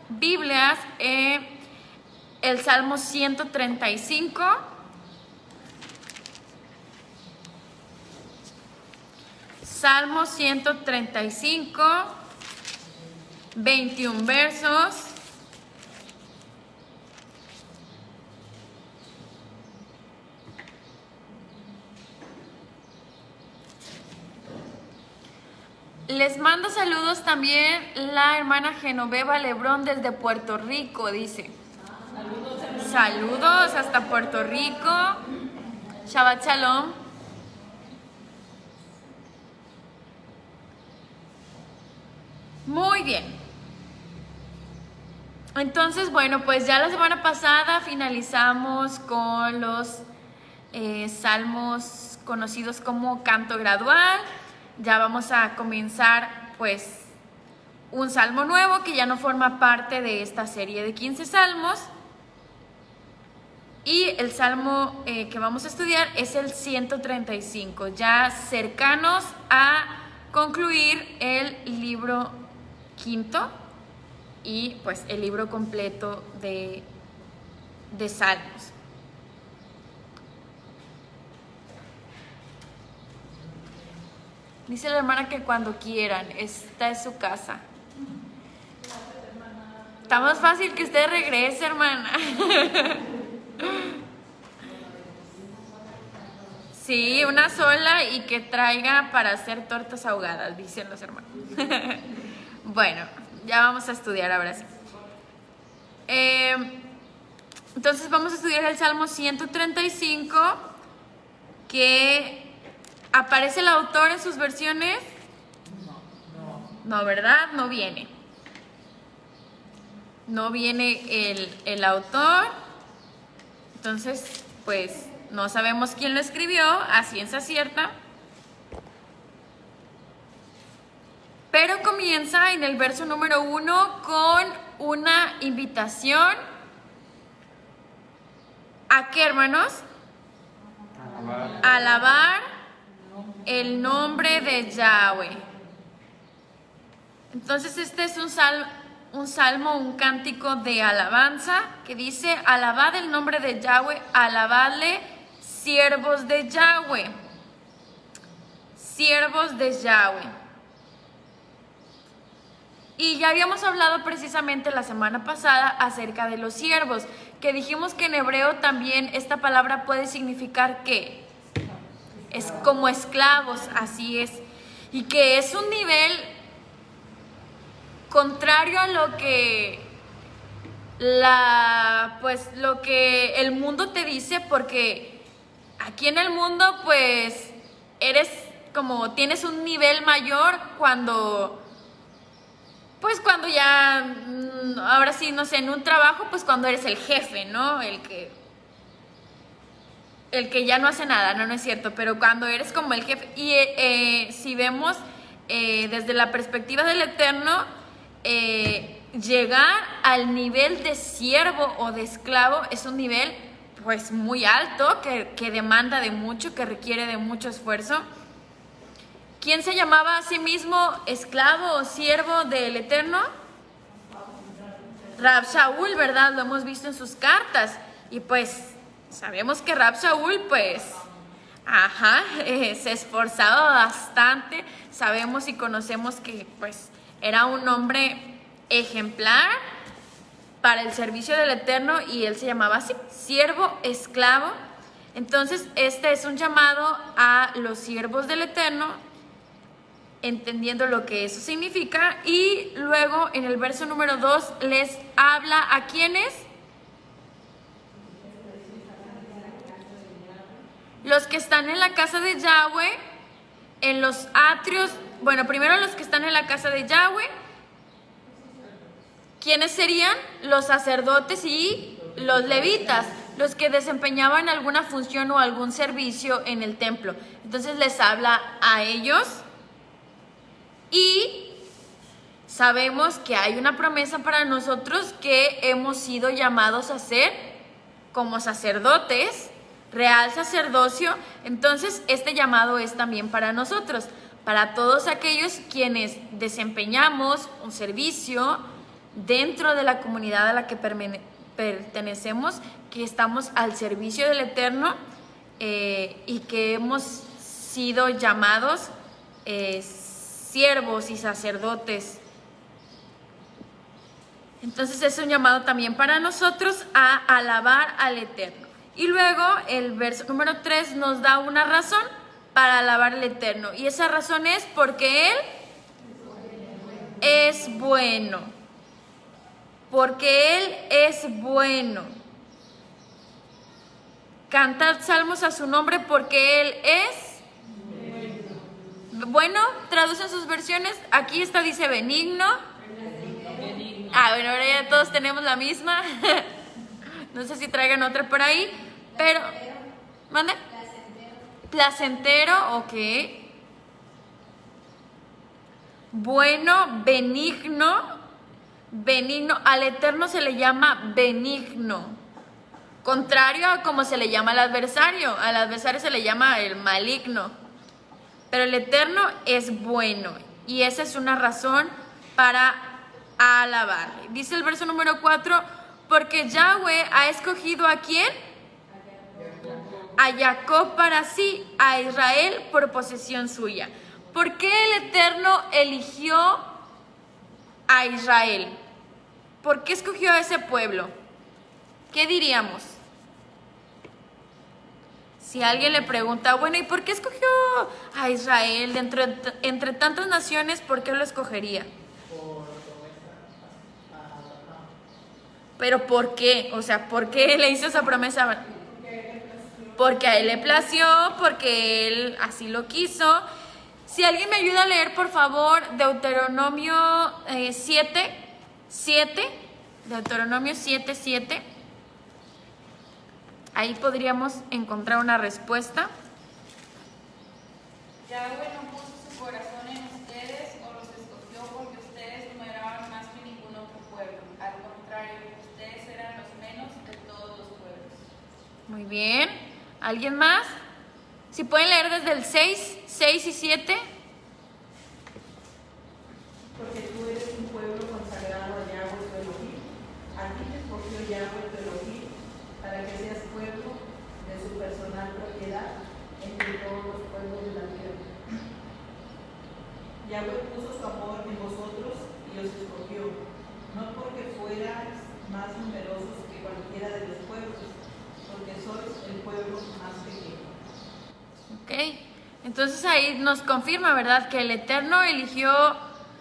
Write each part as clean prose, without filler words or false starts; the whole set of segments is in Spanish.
Biblias, el Salmo 135. Salmo 135, 21 versos. Les mando saludos también la hermana Genoveva Lebrón desde Puerto Rico, dice. Saludos hasta Puerto Rico. Shabbat Shalom. Muy bien. Entonces, bueno, pues ya la semana pasada finalizamos con los salmos conocidos como canto gradual. Ya vamos a comenzar pues un salmo nuevo que ya no forma parte de esta serie de 15 salmos. Y el salmo que vamos a estudiar es el 135, ya cercanos a concluir el libro quinto y pues el libro completo de salmos. Dice la hermana que cuando quieran, esta es su casa. Está más fácil que usted regrese, hermana. Sí, una sola y que traiga para hacer tortas ahogadas, dicen los hermanos. Bueno, ya vamos a estudiar ahora sí. Entonces vamos a estudiar el Salmo 135, que ¿aparece el autor en sus versiones? No, ¿verdad? No viene. No viene el autor. Entonces, pues no sabemos quién lo escribió a ciencia cierta. Pero comienza en el verso número 1 con una invitación. ¿A qué, hermanos? Alabar el nombre de Yahweh. Entonces este es un salmo, un cántico de alabanza que dice: alabad el nombre de Yahweh, alabadle, siervos de Yahweh. Siervos de Yahweh. Y ya habíamos hablado precisamente la semana pasada acerca de los siervos, que dijimos que en hebreo también esta palabra puede significar ¿qué? Es como esclavos, así es. Y que es un nivel contrario a lo que lo que el mundo te dice, porque aquí en el mundo pues eres como, tienes un nivel mayor cuando ya, ahora sí, no sé, en un trabajo, pues cuando eres el jefe, ¿no? El que ya no hace nada, no es cierto, pero cuando eres como el jefe. Y si vemos desde la perspectiva del Eterno, llegar al nivel de siervo o de esclavo es un nivel pues muy alto, que demanda de mucho, que requiere de mucho esfuerzo. ¿Quién se llamaba a sí mismo esclavo o siervo del Eterno? Rab Shaul, ¿verdad? Lo hemos visto en sus cartas. Y pues sabemos que Rab Shaul, pues, se esforzaba bastante. Sabemos y conocemos que, pues, era un hombre ejemplar para el servicio del Eterno y él se llamaba así, siervo, esclavo. Entonces, este es un llamado a los siervos del Eterno, entendiendo lo que eso significa. Y luego, en el verso número 2, les habla a ¿quiénes? Los que están en la casa de Yahweh, en los atrios. Bueno, primero los que están en la casa de Yahweh. ¿Quiénes serían? Los sacerdotes y los levitas, los que desempeñaban alguna función o algún servicio en el templo. Entonces les habla a ellos. Y sabemos que hay una promesa para nosotros, que hemos sido llamados a ser como sacerdotes, real sacerdocio. Entonces este llamado es también para nosotros, para todos aquellos quienes desempeñamos un servicio dentro de la comunidad a la que pertenecemos, que estamos al servicio del Eterno y que hemos sido llamados siervos y sacerdotes. Entonces es un llamado también para nosotros a alabar al Eterno. Y luego el verso número 3 nos da una razón para alabar al Eterno. Y esa razón es porque Él es bueno. Porque Él es bueno. Cantad salmos a su nombre porque Él es bueno. Traducen sus versiones. Aquí está, dice benigno. Bueno, ahora ya todos tenemos la misma. No sé si traigan otra por ahí, pero... ¿Mande? Placentero, ok. Bueno, benigno. Benigno. Al Eterno se le llama benigno. Contrario a como se le llama al adversario. Al adversario se le llama el maligno. Pero el Eterno es bueno. Y esa es una razón para alabar. Dice el verso número 4, porque Yahweh ha escogido ¿a quién? A Jacob para sí, a Israel por posesión suya. ¿Por qué el Eterno eligió a Israel? ¿Por qué escogió a ese pueblo? ¿Qué diríamos? Si alguien le pregunta, bueno, ¿y por qué escogió a Israel entre tantas naciones? ¿Por qué lo escogería? ¿Pero por qué? O sea, ¿por qué le hizo esa promesa? Porque a él le plació, porque él así lo quiso. Si alguien me ayuda a leer, por favor, Deuteronomio 7:7. Deuteronomio 7:7. Ahí podríamos encontrar una respuesta. Yahweh no puso su corazón en ustedes o los escogió porque ustedes no eran más que ningún otro pueblo. Al contrario, ustedes eran los menos de todos los pueblos. Muy bien. ¿Alguien más? Si pueden leer desde el 6 y 7. Porque tú eres un pueblo consagrado a Yahweh tu Elohim. A ti te escogió Yahweh tu Elohim para que seas pueblo de su personal propiedad entre todos los pueblos de la tierra. Yahweh puso su amor en vosotros y os escogió, no porque fuerais más numerosos que cualquiera de los pueblos, porque sois el pueblo más pequeño. Ok, entonces ahí nos confirma, ¿verdad? Que el Eterno eligió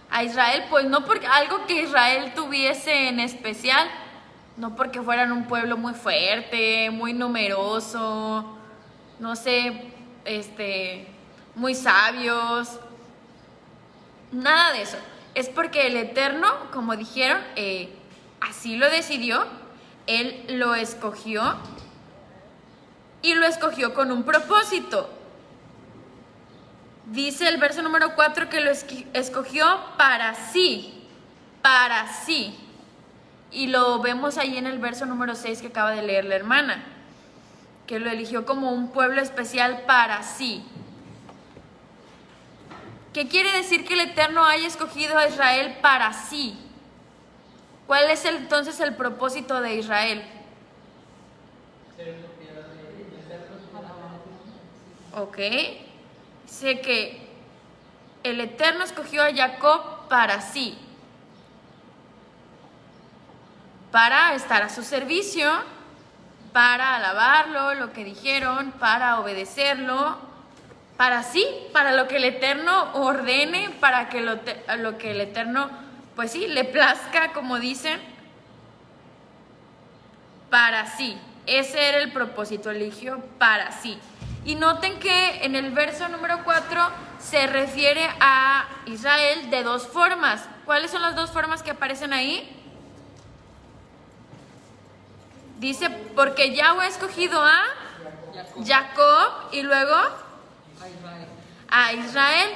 a Israel, pues no porque algo que Israel tuviese en especial, no porque fueran un pueblo muy fuerte, muy numeroso, no sé, muy sabios, nada de eso. Es porque el Eterno, como dijeron, así lo decidió, Él lo escogió y lo escogió con un propósito. Dice el verso número 4 que lo escogió para sí, para sí. Y lo vemos ahí en el verso número 6 que acaba de leer la hermana, que lo eligió como un pueblo especial para sí. ¿Qué quiere decir que el Eterno haya escogido a Israel para sí? ¿Cuál es entonces el propósito de Israel? Ok. Dice que el Eterno escogió a Jacob para sí, para estar a su servicio, para alabarlo, lo que dijeron, para obedecerlo, para sí, para lo que el Eterno ordene, para que lo que el Eterno, pues sí, le plazca, como dicen, para sí. Ese era el propósito, eligió para sí. Y noten que en el verso número 4 se refiere a Israel de dos formas. ¿Cuáles son las dos formas que aparecen ahí? Dice, porque Yahweh ha escogido a Jacob y luego a Israel.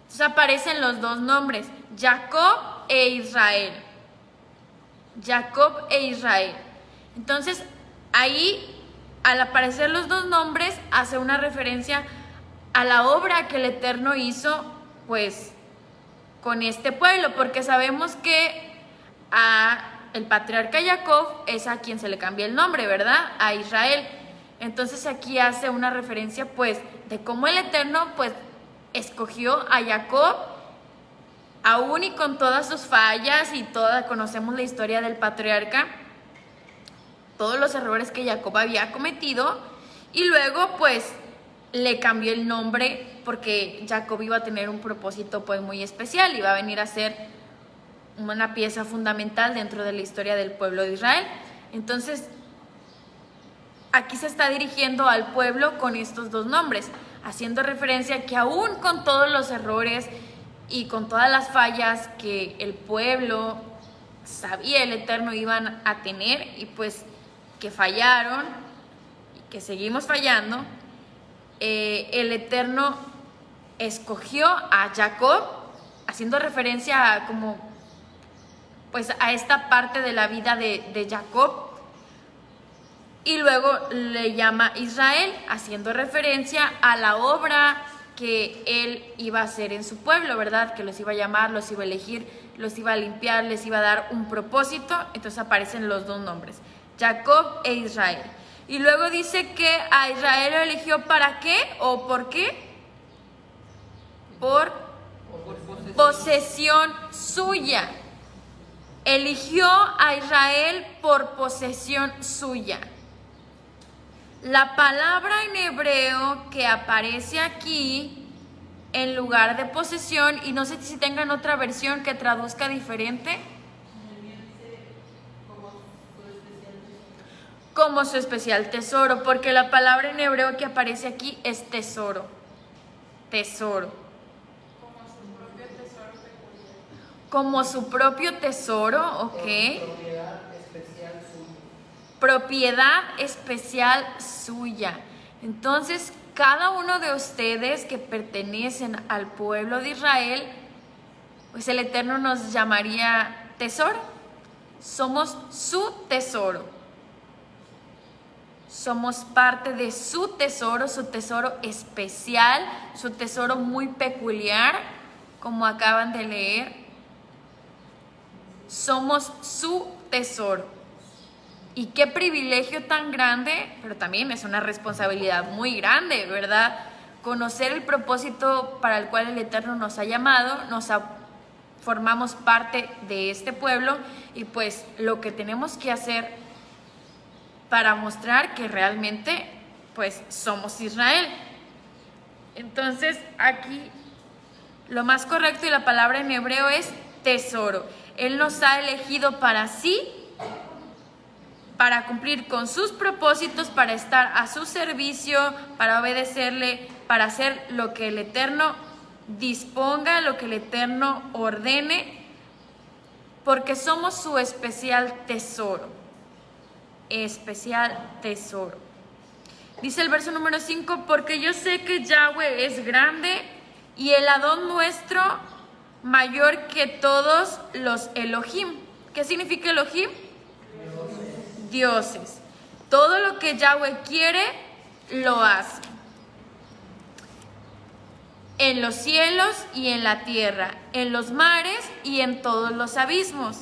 Entonces aparecen los dos nombres, Jacob e Israel. Jacob e Israel. Entonces ahí, al aparecer los dos nombres, hace una referencia a la obra que el Eterno hizo, pues, con este pueblo, porque sabemos que a el patriarca Jacob es a quien se le cambia el nombre, ¿verdad? A Israel. Entonces aquí hace una referencia pues de cómo el Eterno pues escogió a Jacob, aún y con todas sus fallas y conocemos la historia del patriarca, todos los errores que Jacob había cometido, y luego pues le cambió el nombre porque Jacob iba a tener un propósito pues muy especial, iba a venir a ser una pieza fundamental dentro de la historia del pueblo de Israel. Entonces aquí se está dirigiendo al pueblo con estos dos nombres, haciendo referencia a que aún con todos los errores y con todas las fallas que el pueblo sabía el Eterno iban a tener, y pues que fallaron y que seguimos fallando, el Eterno escogió a Jacob, haciendo referencia a como pues a esta parte de la vida de Jacob, y luego le llama Israel, haciendo referencia a la obra que él iba a hacer en su pueblo, ¿verdad? Que los iba a llamar, los iba a elegir, los iba a limpiar, les iba a dar un propósito. Entonces aparecen los dos nombres, Jacob e Israel. Y luego dice que a Israel lo eligió ¿para qué? ¿O por qué? Por posesión suya. Eligió a Israel por posesión suya. La palabra en hebreo que aparece aquí en lugar de posesión, y no sé si tengan otra versión que traduzca diferente, como su especial tesoro, porque la palabra en hebreo que aparece aquí es tesoro. Tesoro. Como su propio tesoro, ok. Propiedad especial suya. Entonces, cada uno de ustedes que pertenecen al pueblo de Israel, pues el Eterno nos llamaría tesoro. Somos su tesoro. Somos parte de su tesoro especial, su tesoro muy peculiar, como acaban de leer. Somos su tesoro. Y qué privilegio tan grande, pero también es una responsabilidad muy grande, ¿verdad? Conocer el propósito para el cual el Eterno nos ha llamado, formamos parte de este pueblo, y pues lo que tenemos que hacer para mostrar que realmente pues somos Israel. Entonces aquí lo más correcto y la palabra en hebreo es tesoro. Él nos ha elegido para sí, para cumplir con sus propósitos, para estar a su servicio, para obedecerle, para hacer lo que el Eterno disponga, lo que el Eterno ordene, porque somos su especial tesoro. Especial tesoro. Dice el verso número 5, porque yo sé que Yahweh es grande y el Adón nuestro mayor que todos los Elohim. ¿Qué significa Elohim? Dioses. Todo lo que Yahweh quiere, lo hace. En los cielos y en la tierra, en los mares y en todos los abismos.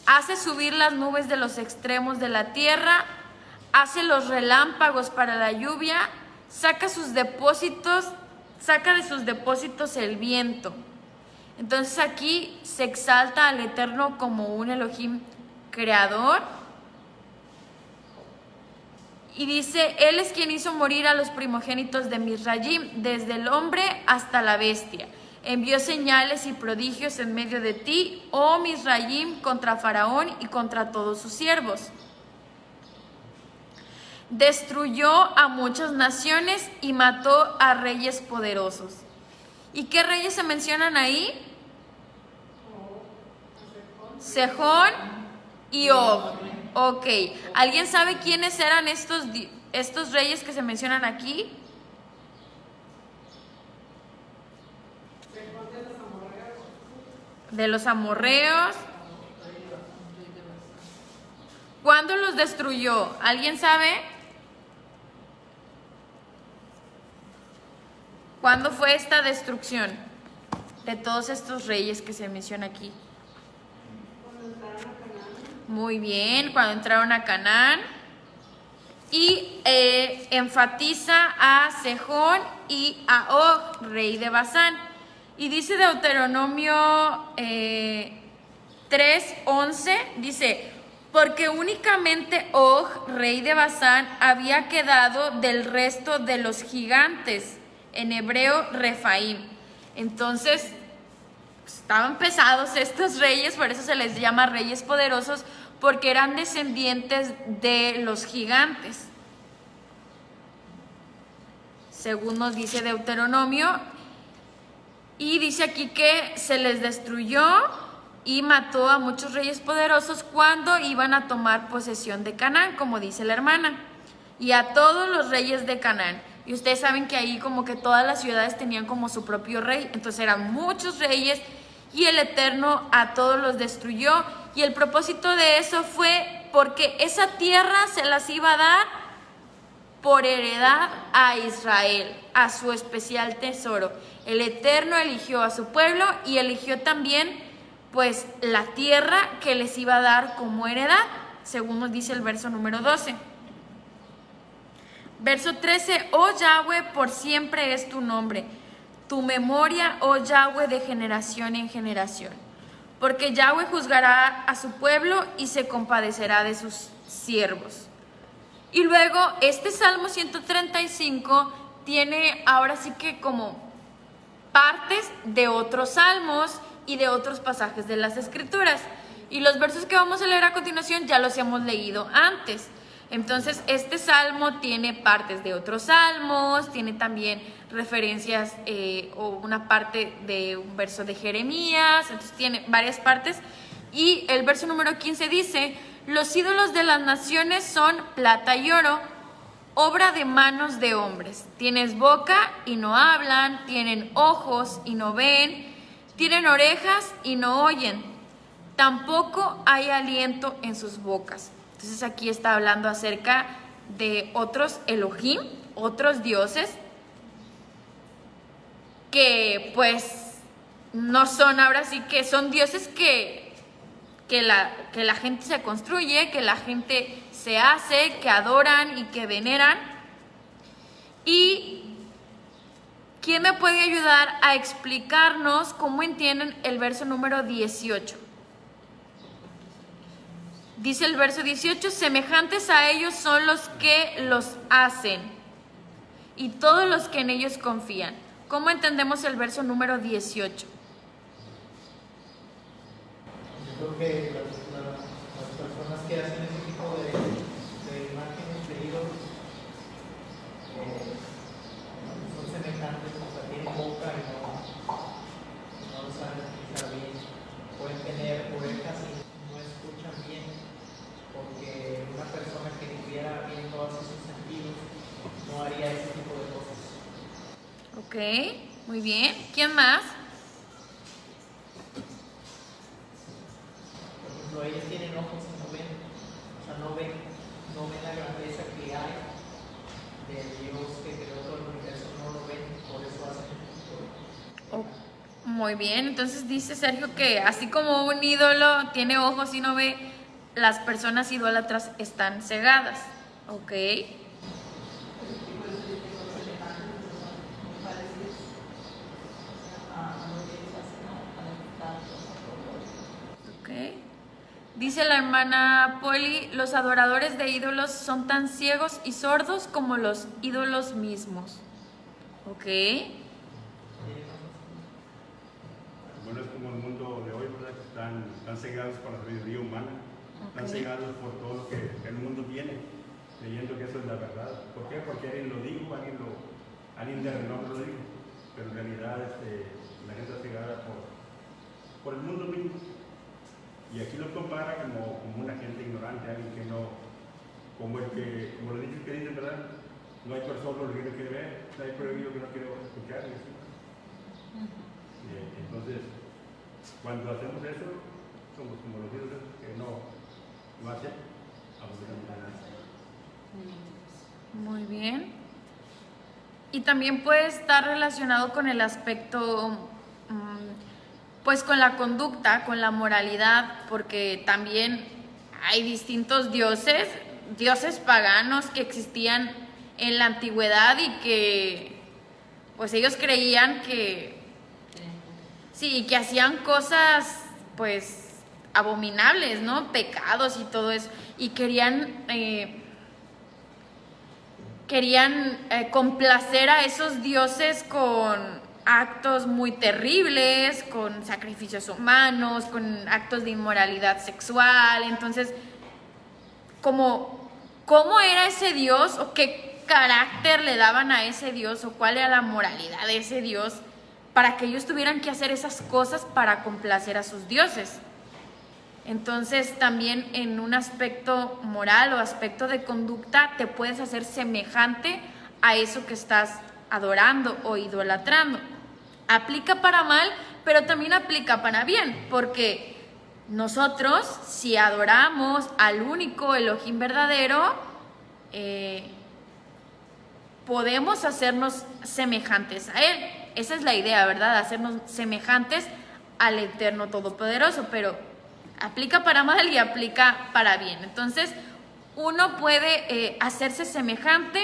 Hace subir las nubes de los extremos de la tierra, hace los relámpagos para la lluvia, saca de sus depósitos el viento. Entonces aquí se exalta al Eterno como un Elohim creador, y dice, Él es quien hizo morir a los primogénitos de Misrayim, desde el hombre hasta la bestia. Envió señales y prodigios en medio de ti, oh Misrayim, contra Faraón y contra todos sus siervos. Destruyó a muchas naciones y mató a reyes poderosos. ¿Y qué reyes se mencionan ahí? Sejón y Og. Ok, ¿alguien sabe quiénes eran estos reyes que se mencionan aquí? De los amorreos. ¿Cuándo los destruyó? ¿Alguien sabe? ¿Cuándo fue esta destrucción de todos estos reyes que se menciona aquí? Muy bien, cuando entraron a Canaán. Y enfatiza a Sejón y a Og, rey de Basán. Y dice Deuteronomio 3:11, dice, porque únicamente Og, rey de Basán, había quedado del resto de los gigantes, en hebreo Refaim. Entonces, estaban pesados estos reyes, por eso se les llama reyes poderosos, porque eran descendientes de los gigantes. Según nos dice Deuteronomio, y dice aquí que se les destruyó y mató a muchos reyes poderosos cuando iban a tomar posesión de Canaán, como dice la hermana, y a todos los reyes de Canaán. Y ustedes saben que ahí como que todas las ciudades tenían como su propio rey, entonces eran muchos reyes y el Eterno a todos los destruyó. Y el propósito de eso fue porque esa tierra se las iba a dar por heredad a Israel, a su especial tesoro. El Eterno eligió a su pueblo y eligió también pues la tierra que les iba a dar como heredad, según nos dice el verso número 12. Verso 13, oh Yahweh, por siempre es tu nombre, tu memoria, oh Yahweh, de generación en generación. Porque Yahweh juzgará a su pueblo y se compadecerá de sus siervos. Y luego este Salmo 135 tiene ahora sí que como partes de otros salmos y de otros pasajes de las Escrituras. Y los versos que vamos a leer a continuación ya los hemos leído antes. Entonces este salmo tiene partes de otros salmos, tiene también referencias o una parte de un verso de Jeremías, entonces tiene varias partes. Y el verso número 15 dice, los ídolos de las naciones son plata y oro, obra de manos de hombres. Tienes boca y no hablan, tienen ojos y no ven, tienen orejas y no oyen, tampoco hay aliento en sus bocas. Entonces aquí está hablando acerca de otros Elohim, otros dioses, que pues no son, ahora sí que son dioses que la gente se construye, que la gente se hace, que adoran y que veneran. ¿Y quién me puede ayudar a explicarnos cómo entienden el verso número 18? Dice el verso 18, semejantes a ellos son los que los hacen y todos los que en ellos confían. ¿Cómo entendemos el verso número 18? Yo creo que las personas que hacen ese tipo de imágenes de ídolos son semejantes, o sea, tienen boca y no lo saben escuchar bien. Pueden tener orejas y no escuchan bien, porque una persona que tuviera bien todos esos sentidos no haría ese tipo de cosas. Ok, muy bien. ¿Quién más? Ellos tienen ojos y no ven, o sea, no ven la grandeza que hay del Dios que creó todo el universo, no lo ven, por eso hacen Oh, muy bien, entonces dice Sergio que así como un ídolo tiene ojos y no ve, las personas idólatras están cegadas. Ok. Ok. Dice la hermana Poli, los adoradores de ídolos son tan ciegos y sordos como los ídolos mismos. Ok. Bueno, es como el mundo de hoy, ¿verdad? Están cegados por la sabiduría humana, están cegados por todo lo que el mundo tiene, creyendo que eso es la verdad. ¿Por qué? Porque alguien lo dijo, alguien de renombre lo dijo, pero en realidad la gente está cegada por el mundo mismo. Y aquí lo compara como una gente ignorante, alguien que no, como lo dice que dicen, ¿verdad? No hay persona que no quiere ver, no hay prohibido que no quiere escuchar. Entonces, cuando hacemos eso, somos como los dioses que no hacen absolutamente nada. Muy bien. Y también puede estar relacionado con el aspecto, pues con la conducta, con la moralidad, porque también hay distintos dioses, dioses paganos que existían en la antigüedad y que pues ellos creían que sí, que hacían cosas pues abominables, ¿no? Pecados y todo eso, y querían complacer a esos dioses con actos muy terribles, con sacrificios humanos, con actos de inmoralidad sexual. Entonces, ¿cómo era ese dios o qué carácter le daban a ese dios o cuál era la moralidad de ese dios para que ellos tuvieran que hacer esas cosas para complacer a sus dioses? Entonces también en un aspecto moral o aspecto de conducta te puedes hacer semejante a eso que estás adorando o idolatrando. Aplica para mal, pero también aplica para bien, porque nosotros, si adoramos al único Elohim verdadero, podemos hacernos semejantes a Él. Esa es la idea, ¿verdad? Hacernos semejantes al Eterno Todopoderoso, pero aplica para mal y aplica para bien. Entonces, uno puede hacerse semejante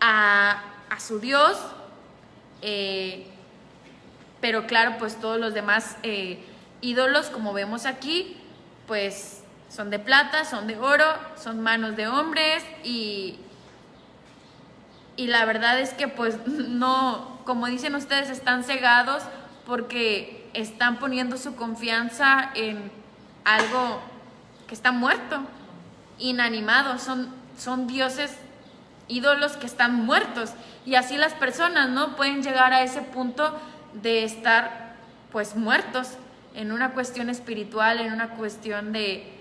a su Dios, pero claro, pues todos los demás ídolos, como vemos aquí, pues son de plata, son de oro, son manos de hombres y la verdad es que pues no, como dicen ustedes, están cegados porque están poniendo su confianza en algo que está muerto, inanimado. Son dioses, ídolos que están muertos, y así las personas no pueden llegar a ese punto de estar pues muertos en una cuestión espiritual, en una cuestión de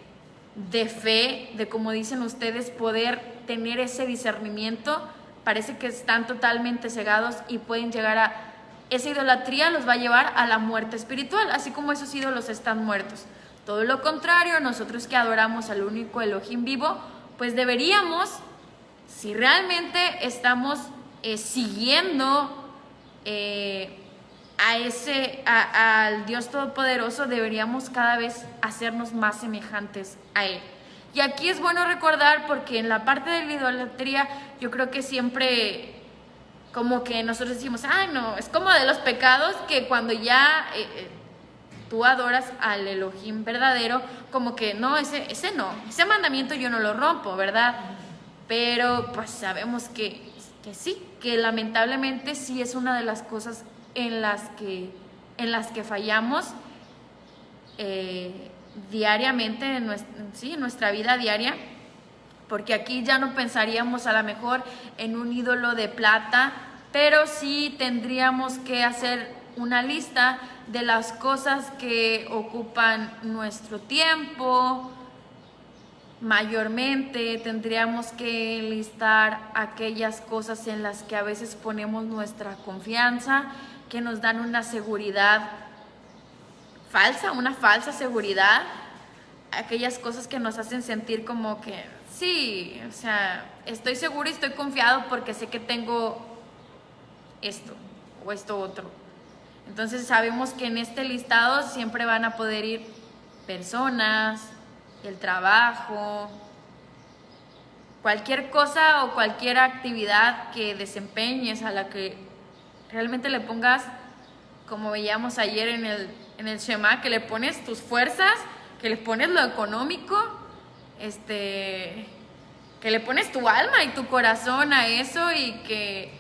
fe, de, como dicen ustedes, poder tener ese discernimiento. Parece que están totalmente cegados y pueden llegar a esa idolatría, los va a llevar a la muerte espiritual, así como esos ídolos están muertos. Todo lo contrario, nosotros que adoramos al único Elohim vivo, pues deberíamos, si realmente estamos siguiendo al Dios Todopoderoso, deberíamos cada vez hacernos más semejantes a Él. Y aquí es bueno recordar, porque en la parte de la idolatría yo creo que siempre como que nosotros decimos, ay no, es como de los pecados que cuando ya tú adoras al Elohim verdadero, como que no, ese mandamiento yo no lo rompo, ¿verdad? Pero pues sabemos que sí, que lamentablemente sí es una de las cosas en las que fallamos diariamente, en nuestra vida diaria, porque aquí ya no pensaríamos a lo mejor en un ídolo de plata, pero sí tendríamos que hacer una lista de las cosas que ocupan nuestro tiempo. Mayormente tendríamos que listar aquellas cosas en las que a veces ponemos nuestra confianza, que nos dan una seguridad falsa, una falsa seguridad, aquellas cosas que nos hacen sentir como que sí, o sea, estoy seguro y estoy confiado porque sé que tengo esto o esto otro. Entonces sabemos que en este listado siempre van a poder ir personas, el trabajo, cualquier cosa o cualquier actividad que desempeñes, a la que realmente le pongas, como veíamos ayer en el Shema, que le pones tus fuerzas, que le pones lo económico, que le pones tu alma y tu corazón a eso, y que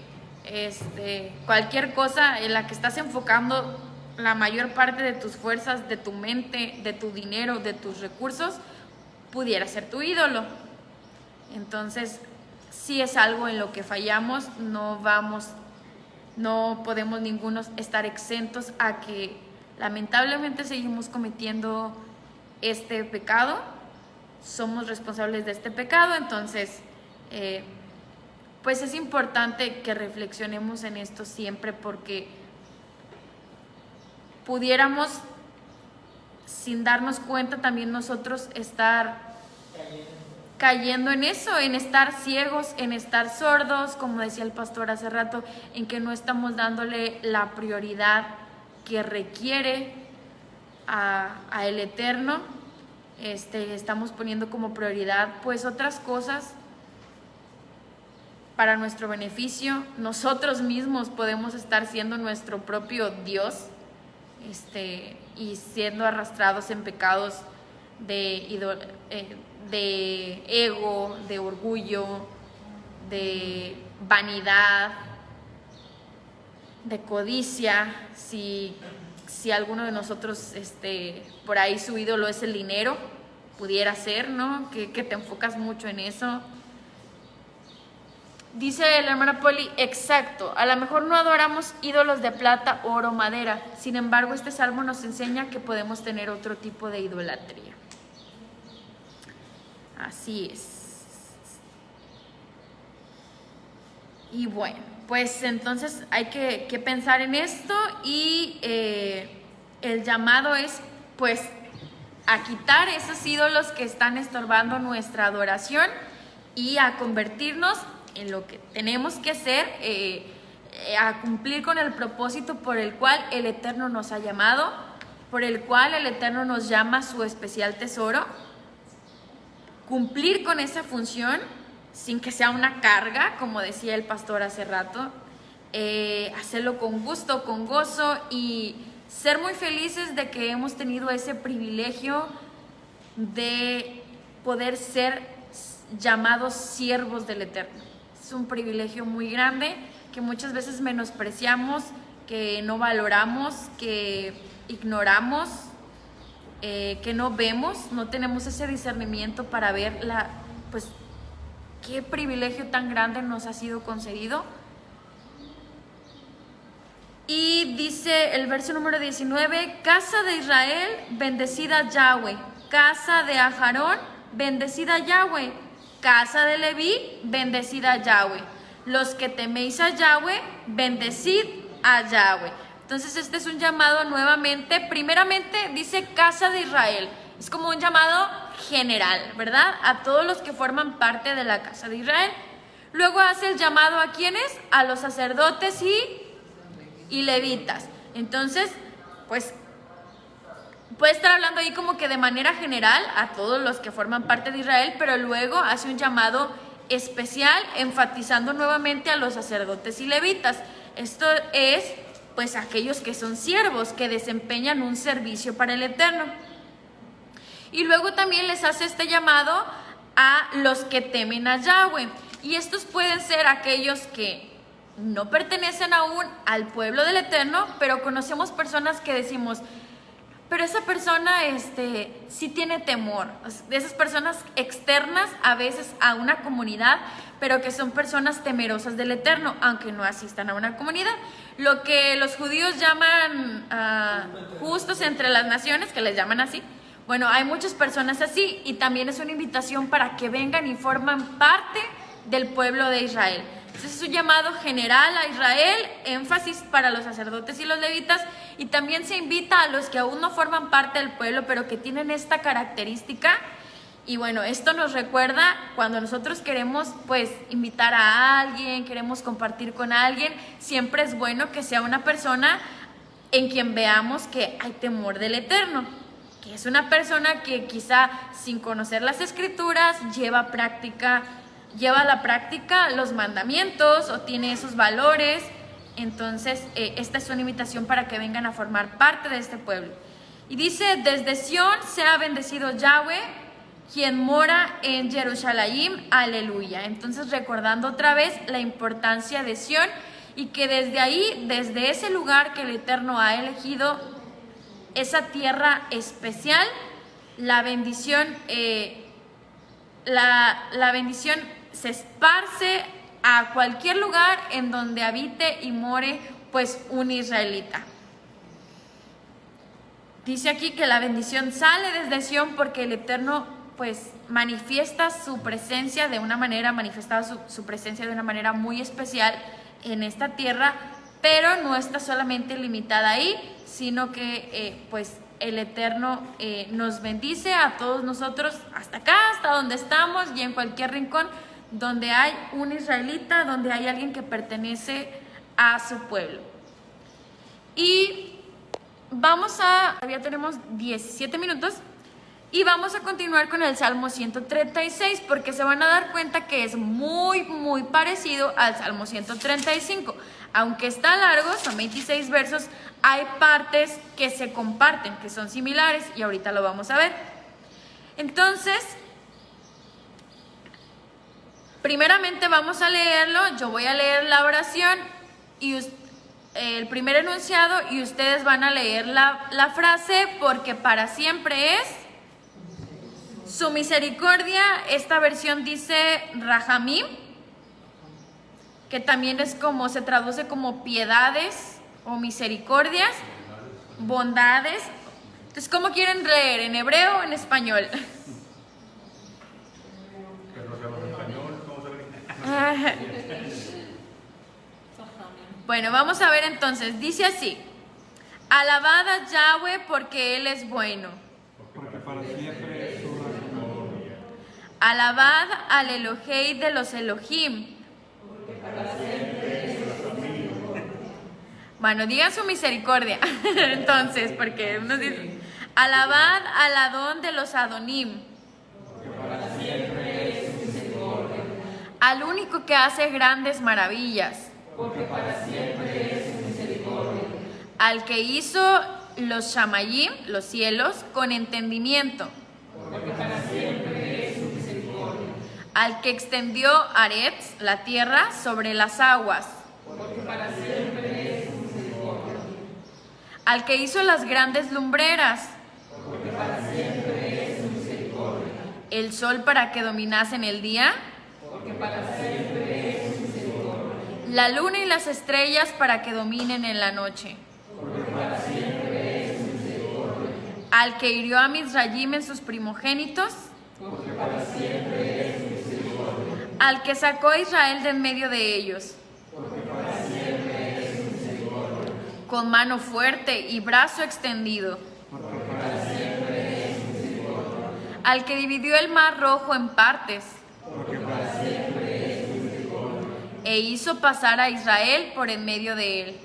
cualquier cosa en la que estás enfocando la mayor parte de tus fuerzas, de tu mente, de tu dinero, de tus recursos, pudiera ser tu ídolo. Entonces, si es algo en lo que fallamos, no podemos ninguno estar exentos a que lamentablemente seguimos cometiendo este pecado. Somos responsables de este pecado. Entonces, pues es importante que reflexionemos en esto siempre, porque pudiéramos, sin darnos cuenta, también nosotros estar cayendo en eso, en estar ciegos, en estar sordos, como decía el pastor hace rato, en que no estamos dándole la prioridad que requiere a el Eterno. estamos poniendo como prioridad pues otras cosas para nuestro beneficio. Nosotros mismos podemos estar siendo nuestro propio Dios, y siendo arrastrados en pecados de ego, de orgullo, de vanidad, de codicia. Si alguno de nosotros por ahí su ídolo es el dinero, pudiera ser, ¿no? Que te enfocas mucho en eso. Dice la hermana Poli, exacto, a lo mejor no adoramos ídolos de plata, oro, madera. Sin embargo, este salmo nos enseña que podemos tener otro tipo de idolatría. Así es. Y bueno, pues entonces hay que pensar en esto, y el llamado es pues a quitar esos ídolos que están estorbando nuestra adoración y a convertirnos en lo que tenemos que hacer, a cumplir con el propósito por el cual el Eterno nos ha llamado, por el cual el Eterno nos llama su especial tesoro. Cumplir con esa función sin que sea una carga, como decía el pastor hace rato, hacerlo con gusto, con gozo, y ser muy felices de que hemos tenido ese privilegio de poder ser llamados siervos del Eterno. Es un privilegio muy grande que muchas veces menospreciamos, que no valoramos, que ignoramos, que no vemos, no tenemos ese discernimiento para ver pues qué privilegio tan grande nos ha sido concedido. Y dice el verso número 19, casa de Israel, bendecida Yahweh, casa de Aharón, bendecida Yahweh, casa de Leví, bendecida Yahweh, los que teméis a Yahweh, bendecid a Yahweh. Entonces este es un llamado nuevamente, primeramente dice casa de Israel, es como un llamado general, ¿verdad? A todos los que forman parte de la casa de Israel. Luego hace el llamado a ¿quiénes? A los sacerdotes y levitas. Entonces, pues puede estar hablando ahí como que de manera general a todos los que forman parte de Israel, pero luego hace un llamado especial enfatizando nuevamente a los sacerdotes y levitas. Esto es pues aquellos que son siervos, que desempeñan un servicio para el Eterno. Y luego también les hace este llamado a los que temen a Yahweh. Y estos pueden ser aquellos que no pertenecen aún al pueblo del Eterno, pero conocemos personas que decimos, pero esa persona sí tiene temor. De esas personas externas a veces a una comunidad, pero que son personas temerosas del Eterno, aunque no asistan a una comunidad. Lo que los judíos llaman justos entre las naciones, que les llaman así. Bueno, hay muchas personas así, y también es una invitación para que vengan y forman parte del pueblo de Israel. Entonces es un llamado general a Israel, énfasis para los sacerdotes y los levitas, y también se invita a los que aún no forman parte del pueblo, pero que tienen esta característica. Y bueno, esto nos recuerda cuando nosotros queremos pues invitar a alguien, queremos compartir con alguien, siempre es bueno que sea una persona en quien veamos que hay temor del Eterno, que es una persona que quizá sin conocer las escrituras lleva a la práctica los mandamientos o tiene esos valores. Entonces esta es una invitación para que vengan a formar parte de este pueblo. Y dice, desde Sión sea bendecido Yahweh, quien mora en Jerusalén, aleluya. Entonces recordando otra vez la importancia de Sión, y que desde ahí, desde ese lugar que el Eterno ha elegido, esa tierra especial, la bendición se esparce a cualquier lugar en donde habite y more pues un israelita. Dice aquí que la bendición sale desde Sión porque el Eterno pues manifiesta su presencia de una manera, su presencia de una manera muy especial en esta tierra, pero no está solamente limitada ahí, sino que pues el Eterno nos bendice a todos nosotros hasta acá, hasta donde estamos, y en cualquier rincón donde hay un israelita, donde hay alguien que pertenece a su pueblo. Y todavía tenemos 17 minutos, Y vamos a continuar con el Salmo 136 porque se van a dar cuenta que es muy parecido al Salmo 135. Aunque está largo, son 26 versos, hay partes que se comparten, que son similares y ahorita lo vamos a ver. Entonces, primeramente vamos a leerlo, yo voy a leer la oración y el primer enunciado y ustedes van a leer la frase porque para siempre es su misericordia. Esta versión dice Rahamim, que también es como se traduce como piedades o misericordias, bondades. Entonces, ¿cómo quieren leer? ¿En hebreo o en español? Bueno, vamos a ver entonces. Dice así: alabad a Yahweh porque Él es bueno. Porque para siempre es su misericordia. Alabad al Elohei de los Elohim. Bueno, digan su misericordia. Entonces, porque uno dice, alabad al Adón de los Adonim. Al único que hace grandes maravillas. Al que hizo los Shamayim, los cielos, con entendimiento. Al que extendió Aretz, la tierra, sobre las aguas. Al que hizo las grandes lumbreras. El sol para que dominase en el día. La luna y las estrellas para que dominen en la noche. Al que hirió a Misrayim en sus primogénitos. Al que sacó a Israel de en medio de ellos. Con mano fuerte y brazo extendido. Al que dividió el mar rojo en partes. E hizo pasar a Israel por en medio de él.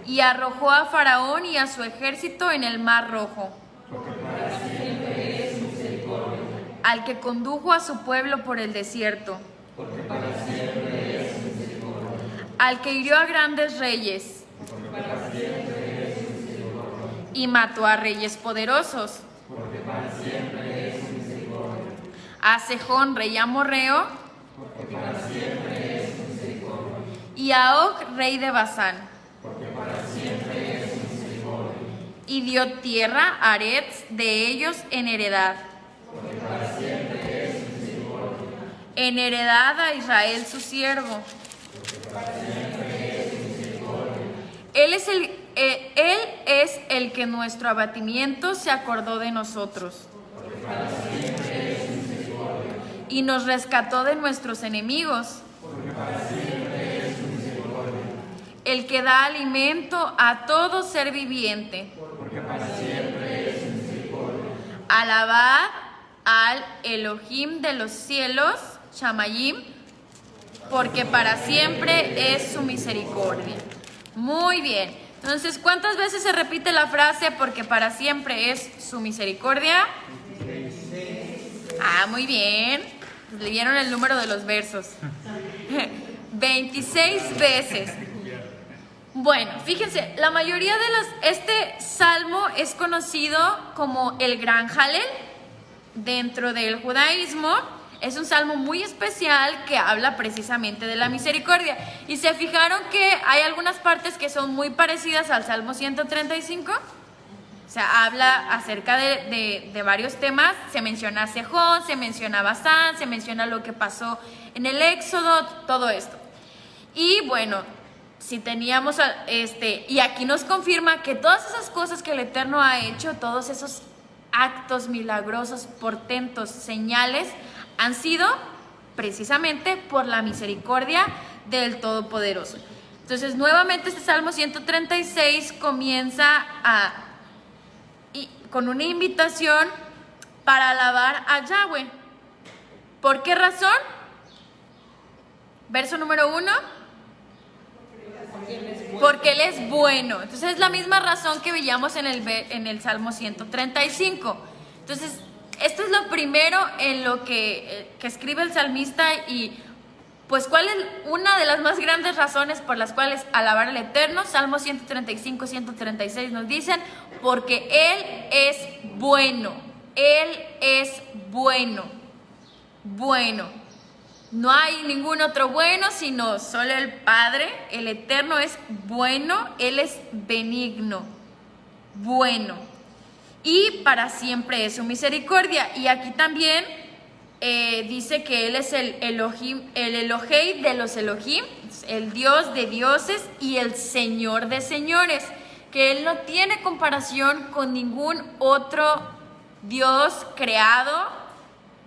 Y arrojó a Faraón y a su ejército en el mar rojo. Al que condujo a su pueblo por el desierto. Al que hirió a grandes reyes. Y mató a reyes poderosos. A Sejón, rey amorreo. Y a Og, rey de Basán. Y dio tierra a Aretz de ellos en heredad. En heredad a Israel su siervo. Él es el que en nuestro abatimiento se acordó de nosotros. Y nos rescató de nuestros enemigos. El que da alimento a todo ser viviente. Alabad al Elohim de los cielos, Shamayim, porque para siempre es su misericordia. Muy bien. Entonces, ¿cuántas veces se repite la frase porque para siempre es su misericordia? Ah, muy bien. Le dieron el número de los versos. 26 veces. Bueno, fíjense, la mayoría de este salmo es conocido como el Gran Halel dentro del judaísmo. Es un salmo muy especial que habla precisamente de la misericordia. Y se fijaron que hay algunas partes que son muy parecidas al Salmo 135. O sea, habla acerca de varios temas. Se menciona a Sejón, se menciona a Basán, se menciona lo que pasó en el Éxodo, todo esto. Y bueno, si teníamos, y aquí nos confirma que todas esas cosas que el Eterno ha hecho, todos esos actos milagrosos, portentos, señales, han sido precisamente por la misericordia del Todopoderoso. Entonces, nuevamente este Salmo 136 comienza con una invitación para alabar a Yahweh. ¿Por qué razón? Verso número 1. Porque Él es bueno. Entonces es la misma razón que veíamos en el Salmo 135. Entonces, esto es lo primero en lo que escribe el salmista y pues ¿cuál es una de las más grandes razones por las cuales alabar al Eterno? Salmo 135, 136 nos dicen, porque Él es bueno, Él es bueno, bueno. No hay ningún otro bueno, sino solo el Padre. El Eterno es bueno, Él es benigno, bueno. Y para siempre es su misericordia. Y aquí también dice que Él es el Elohim, el Elohei de los Elohim, el Dios de dioses y el Señor de señores. Que Él no tiene comparación con ningún otro Dios creado.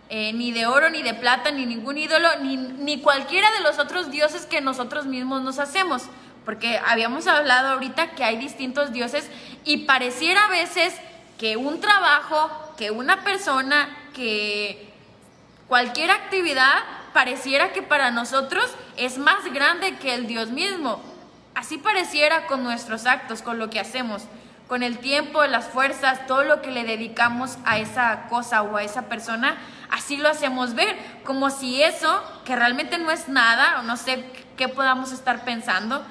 Ni de oro, ni de plata, ni ningún ídolo, ni cualquiera de los otros dioses que nosotros mismos nos hacemos. Porque habíamos hablado ahorita que hay distintos dioses y pareciera a veces que un trabajo, que una persona, que cualquier actividad pareciera que para nosotros es más grande que el Dios mismo. Así pareciera con nuestros actos, con lo que hacemos, con el tiempo, las fuerzas, todo lo que le dedicamos a esa cosa o a esa persona. Así lo hacemos ver, como si eso, que realmente no es nada, o no sé qué podamos estar pensando,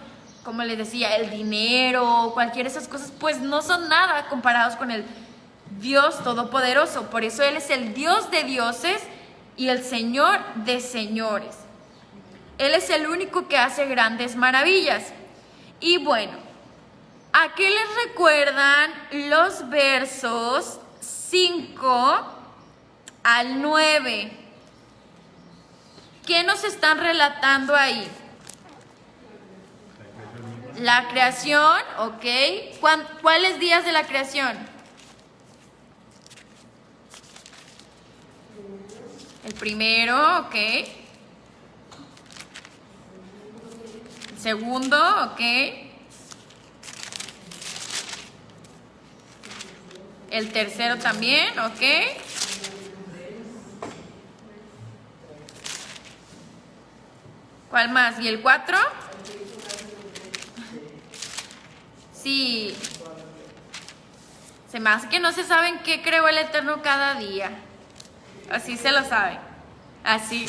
como les decía, el dinero, cualquiera de esas cosas, pues no son nada comparados con el Dios Todopoderoso. Por eso Él es el Dios de dioses y el Señor de señores. Él es el único que hace grandes maravillas. Y bueno, ¿a qué les recuerdan los versos 5 al 9? ¿Qué nos están relatando ahí? La creación, ok. ¿Cuáles días de la creación? El primero, ok. El segundo, ok. El tercero también, ok. ¿Cuál más? ¿Y el 4? Sí. Se me hace que no se saben qué creó el Eterno cada día. Así se lo saben. Así.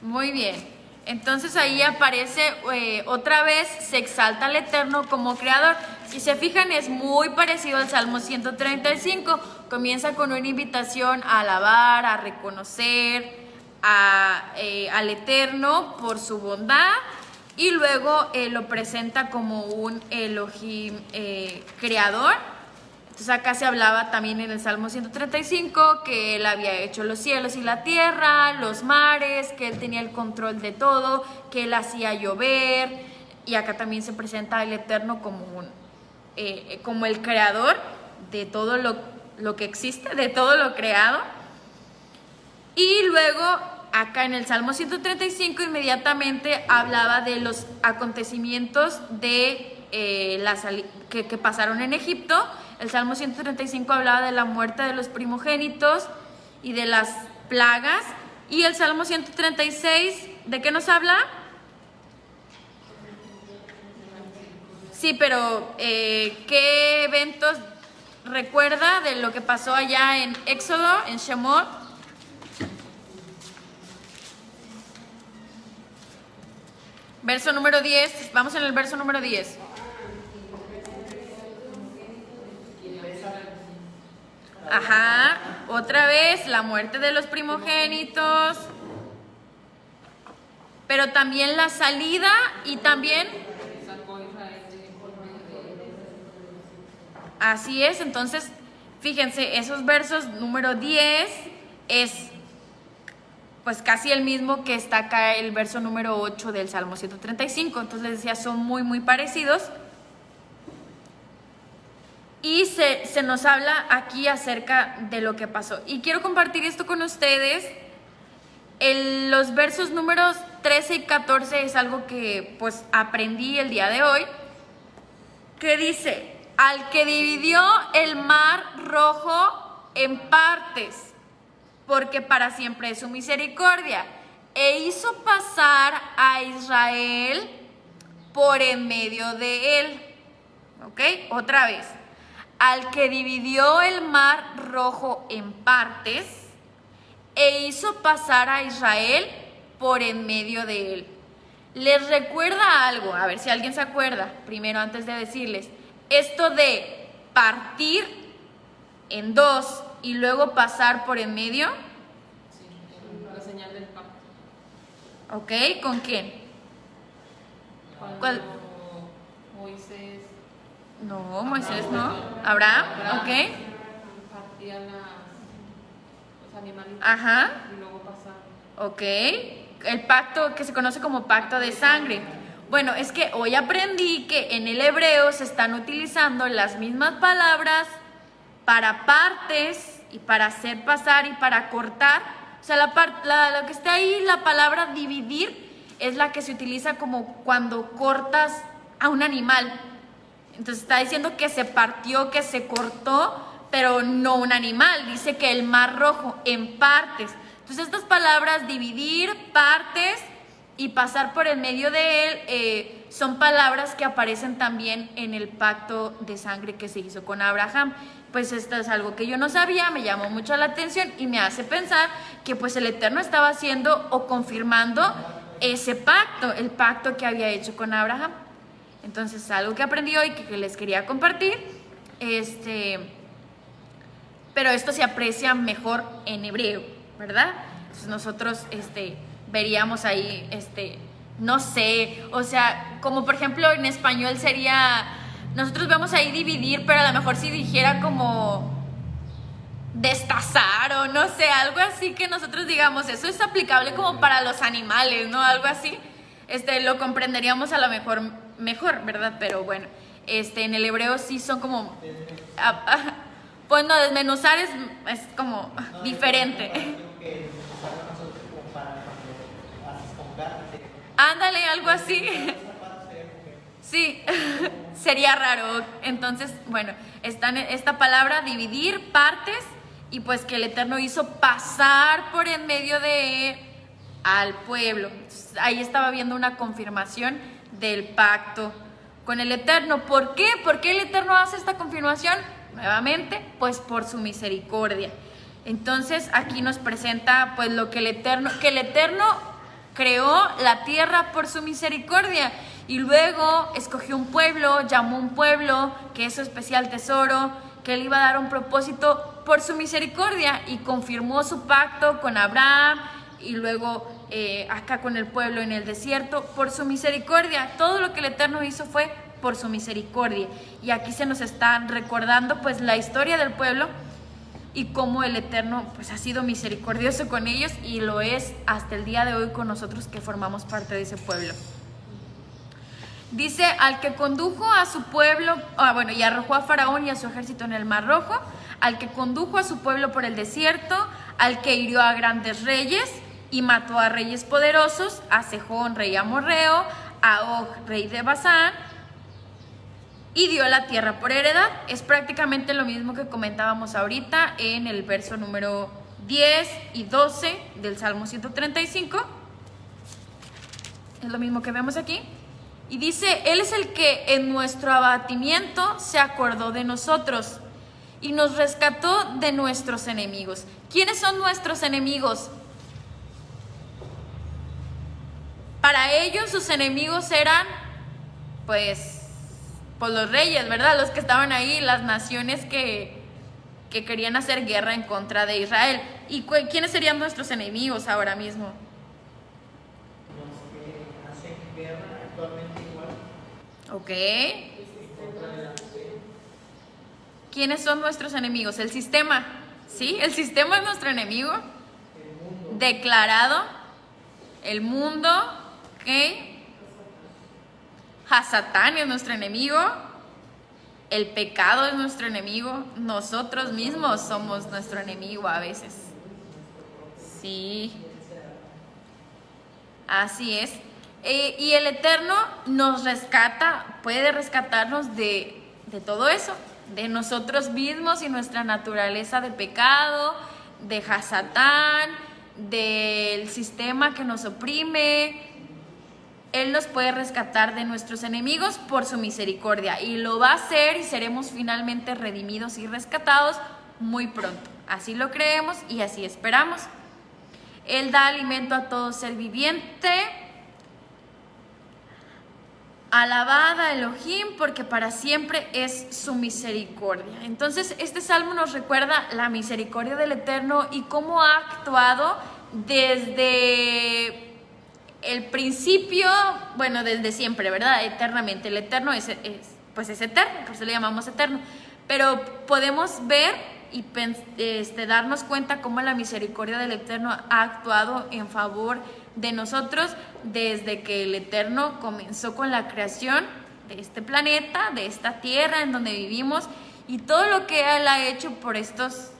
Muy bien. Entonces ahí aparece otra vez, se exalta al Eterno como creador. Si se fijan, es muy parecido al Salmo 135. Comienza con una invitación a alabar, a reconocer al Eterno por su bondad. Y luego lo presenta como un Elohim creador. Entonces acá se hablaba también en el Salmo 135 que Él había hecho los cielos y la tierra, los mares, que Él tenía el control de todo, que Él hacía llover. Y acá también se presenta el Eterno como el creador de todo lo que existe, de todo lo creado. Y luego acá en el Salmo 135 inmediatamente hablaba de los acontecimientos de que pasaron en Egipto. El Salmo 135 hablaba de la muerte de los primogénitos y de las plagas. Y el Salmo 136, ¿de qué nos habla? Sí, pero ¿qué eventos recuerda de lo que pasó allá en Éxodo, en Shemot? Verso número 10, vamos en el verso número 10. Ajá, otra vez la muerte de los primogénitos, pero también la salida y también... Así es, entonces, fíjense, esos versos número 10 es pues casi el mismo que está acá el verso número 8 del Salmo 135. Entonces les decía, son muy, muy parecidos. Y se nos habla aquí acerca de lo que pasó. Y quiero compartir esto con ustedes. Los versos números 13 y 14 es algo que pues aprendí el día de hoy. Que dice, al que dividió el mar rojo en partes porque para siempre es su misericordia. E hizo pasar a Israel por en medio de él. ¿Ok? Otra vez. Al que dividió el mar rojo en partes, e hizo pasar a Israel por en medio de él. ¿Les recuerda algo? A ver si alguien se acuerda, primero antes de decirles. Esto de partir en dos y luego pasar por en medio. Sí, la señal del pacto. ¿Ok? ¿Con quién? Cuando ¿Cuál? Moisés No, Moisés no. Abraham, ¿ok? partía los animales Ajá, y luego pasaba. ok. El pacto que se conoce como pacto de sangre. Bueno, es que hoy aprendí que en el hebreo se están utilizando las mismas palabras para partes y para hacer pasar y para cortar. O sea, lo que está ahí, la palabra dividir, es la que se utiliza como cuando cortas a un animal. Entonces está diciendo que se partió, que se cortó, pero no un animal. Dice que el mar rojo en partes. Entonces estas palabras, dividir, partes y pasar por el medio de él, son palabras que aparecen también en el pacto de sangre que se hizo con Abraham. Pues esto es algo que yo no sabía, me llamó mucho la atención y me hace pensar que pues el Eterno estaba haciendo o confirmando ese pacto, el pacto que había hecho con Abraham. Entonces, algo que aprendí hoy que les quería compartir, pero esto se aprecia mejor en hebreo, ¿verdad? Entonces nosotros veríamos ahí, no sé, o sea, como por ejemplo en español sería, nosotros vemos ahí dividir, pero a lo mejor si dijera como destazar o no sé, algo así que nosotros digamos, eso es aplicable como para los animales, ¿no? Algo así, lo comprenderíamos a lo mejor, ¿verdad? Pero bueno, en el hebreo sí son como, pues no, desmenuzar es como diferente. Que usamos nosotros como para cuando haces con carne. Ándale, algo así. Sí, sería raro. Entonces, bueno, está esta palabra dividir, partes, y pues que el Eterno hizo pasar por en medio de al pueblo. Entonces, ahí estaba viendo una confirmación del pacto con el Eterno. ¿Por qué? ¿Por qué el Eterno hace esta confirmación? Nuevamente, pues por su misericordia. Entonces, aquí nos presenta pues lo que el Eterno creó la tierra por su misericordia y luego escogió un pueblo, llamó un pueblo que es su especial tesoro, que él iba a dar un propósito por su misericordia y confirmó su pacto con Abraham y luego acá con el pueblo en el desierto por su misericordia. Todo lo que el Eterno hizo fue por su misericordia y aquí se nos está recordando pues la historia del pueblo y cómo el Eterno pues ha sido misericordioso con ellos y lo es hasta el día de hoy con nosotros que formamos parte de ese pueblo. Dice, al que condujo a su pueblo, y arrojó a Faraón y a su ejército en el Mar Rojo, al que condujo a su pueblo por el desierto, al que hirió a grandes reyes y mató a reyes poderosos, a Sejón, rey amorreo, a Og, rey de Basán, y dio la tierra por heredad. Es prácticamente lo mismo que comentábamos ahorita en el verso número 10 y 12 del Salmo 135. Es lo mismo que vemos aquí. Y dice, Él es el que en nuestro abatimiento se acordó de nosotros y nos rescató de nuestros enemigos. ¿Quiénes son nuestros enemigos? Para ellos sus enemigos eran, pues los reyes, ¿verdad? Los que estaban ahí, las naciones que querían hacer guerra en contra de Israel. ¿Y quiénes serían nuestros enemigos ahora mismo? Los que hacen guerra actualmente igual. Ok. ¿Quiénes son nuestros enemigos? El sistema. ¿Sí? El sistema es nuestro enemigo. Declarado. El mundo. ¿Ok? Hasatán es nuestro enemigo. El pecado es nuestro enemigo. Nosotros mismos somos nuestro enemigo a veces. Sí. Así es. Y el Eterno nos rescata, puede rescatarnos de todo eso, de nosotros mismos y nuestra naturaleza de pecado, de Hasatán, del sistema que nos oprime. Él nos puede rescatar de nuestros enemigos por su misericordia, y lo va a hacer, y seremos finalmente redimidos y rescatados muy pronto. Así lo creemos y así esperamos. Él da alimento a todo ser viviente. Alabad a Elohim, porque para siempre es su misericordia. Entonces, este salmo nos recuerda la misericordia del Eterno y cómo ha actuado desde el principio, bueno, desde siempre, ¿verdad? Eternamente. El Eterno es eterno, por eso le llamamos eterno. Pero podemos ver y darnos cuenta cómo la misericordia del Eterno ha actuado en favor de nosotros desde que el Eterno comenzó con la creación de este planeta, de esta tierra en donde vivimos, y todo lo que Él ha hecho por estos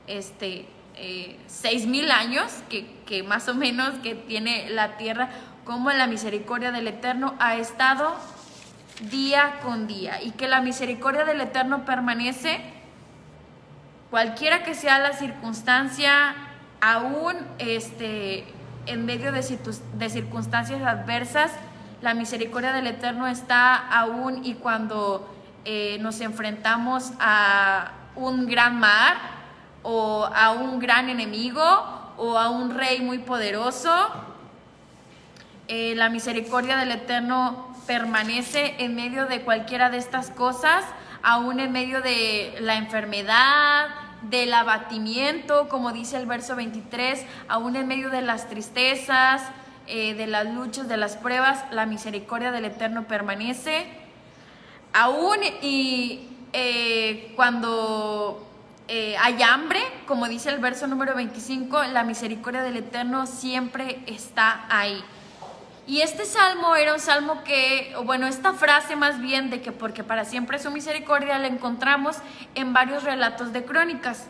6,000 años que más o menos que tiene la tierra, como la misericordia del Eterno ha estado día con día, y que la misericordia del Eterno permanece cualquiera que sea la circunstancia, aún en medio de circunstancias adversas. La misericordia del Eterno está aún y cuando nos enfrentamos a un gran mar, o a un gran enemigo, o a un rey muy poderoso. La misericordia del Eterno permanece en medio de cualquiera de estas cosas, aún en medio de la enfermedad, del abatimiento, como dice el verso 23, aún en medio de las tristezas, de las luchas, de las pruebas. La misericordia del Eterno permanece. Aún y cuando hay hambre, como dice el verso número 25, la misericordia del Eterno siempre está ahí. Y este salmo era un salmo que, bueno, esta frase más bien de que porque para siempre es su misericordia, la encontramos en varios relatos de crónicas.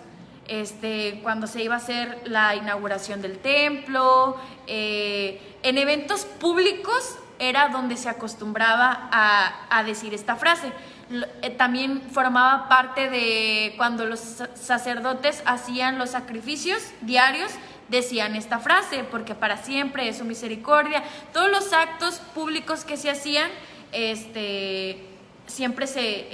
Cuando se iba a hacer la inauguración del templo, en eventos públicos era donde se acostumbraba a decir esta frase. También formaba parte de cuando los sacerdotes hacían los sacrificios diarios, decían esta frase, porque para siempre es su misericordia. Todos los actos públicos que se hacían, siempre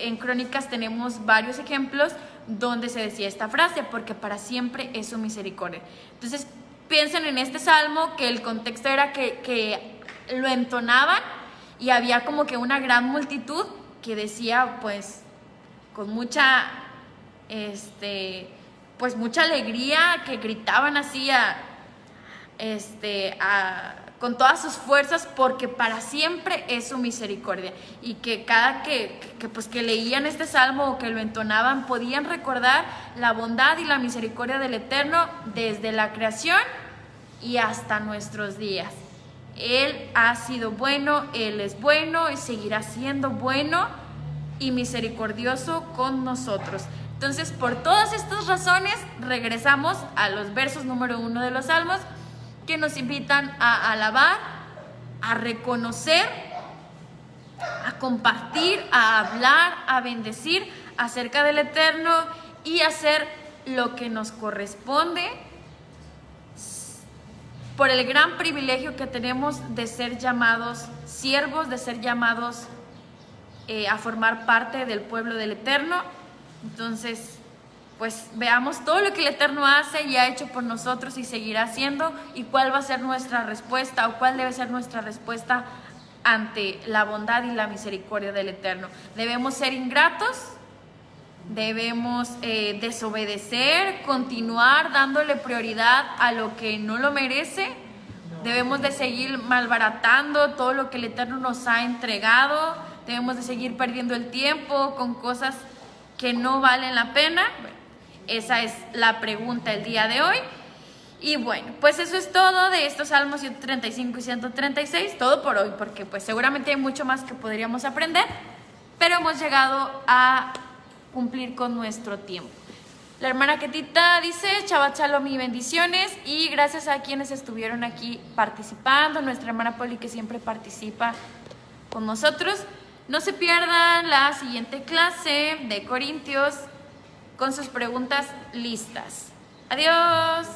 en crónicas tenemos varios ejemplos donde se decía esta frase, porque para siempre es su misericordia. Entonces piensen en este salmo, que el contexto era que lo entonaban y había como que una gran multitud que decía pues con mucha mucha alegría, que gritaban así con todas sus fuerzas, porque para siempre es su misericordia. Y que cada que leían este salmo o que lo entonaban, podían recordar la bondad y la misericordia del Eterno desde la creación y hasta nuestros días. Él ha sido bueno, Él es bueno y seguirá siendo bueno y misericordioso con nosotros. Entonces, por todas estas razones, regresamos a los versos número 1 de los Salmos, que nos invitan a alabar, a reconocer, a compartir, a hablar, a bendecir acerca del Eterno y hacer lo que nos corresponde por el gran privilegio que tenemos de ser llamados siervos, de ser llamados a formar parte del pueblo del Eterno. Entonces, pues veamos todo lo que el Eterno hace y ha hecho por nosotros y seguirá haciendo, y cuál va a ser nuestra respuesta, o cuál debe ser nuestra respuesta ante la bondad y la misericordia del Eterno. ¿Debemos ser ingratos? ¿Debemos desobedecer, continuar dándole prioridad a lo que no lo merece? ¿Debemos de seguir malbaratando todo lo que el Eterno nos ha entregado? ¿Debemos de seguir perdiendo el tiempo con cosas que no valen la pena? Bueno, esa es la pregunta el día de hoy. Y bueno, pues eso es todo de estos Salmos 135 y 136, todo por hoy, porque pues seguramente hay mucho más que podríamos aprender, pero hemos llegado a cumplir con nuestro tiempo. La hermana Ketita dice: Shabbat Shalom y bendiciones, y gracias a quienes estuvieron aquí participando, nuestra hermana Poli, que siempre participa con nosotros. No se pierdan la siguiente clase de Corintios con sus preguntas listas. Adiós.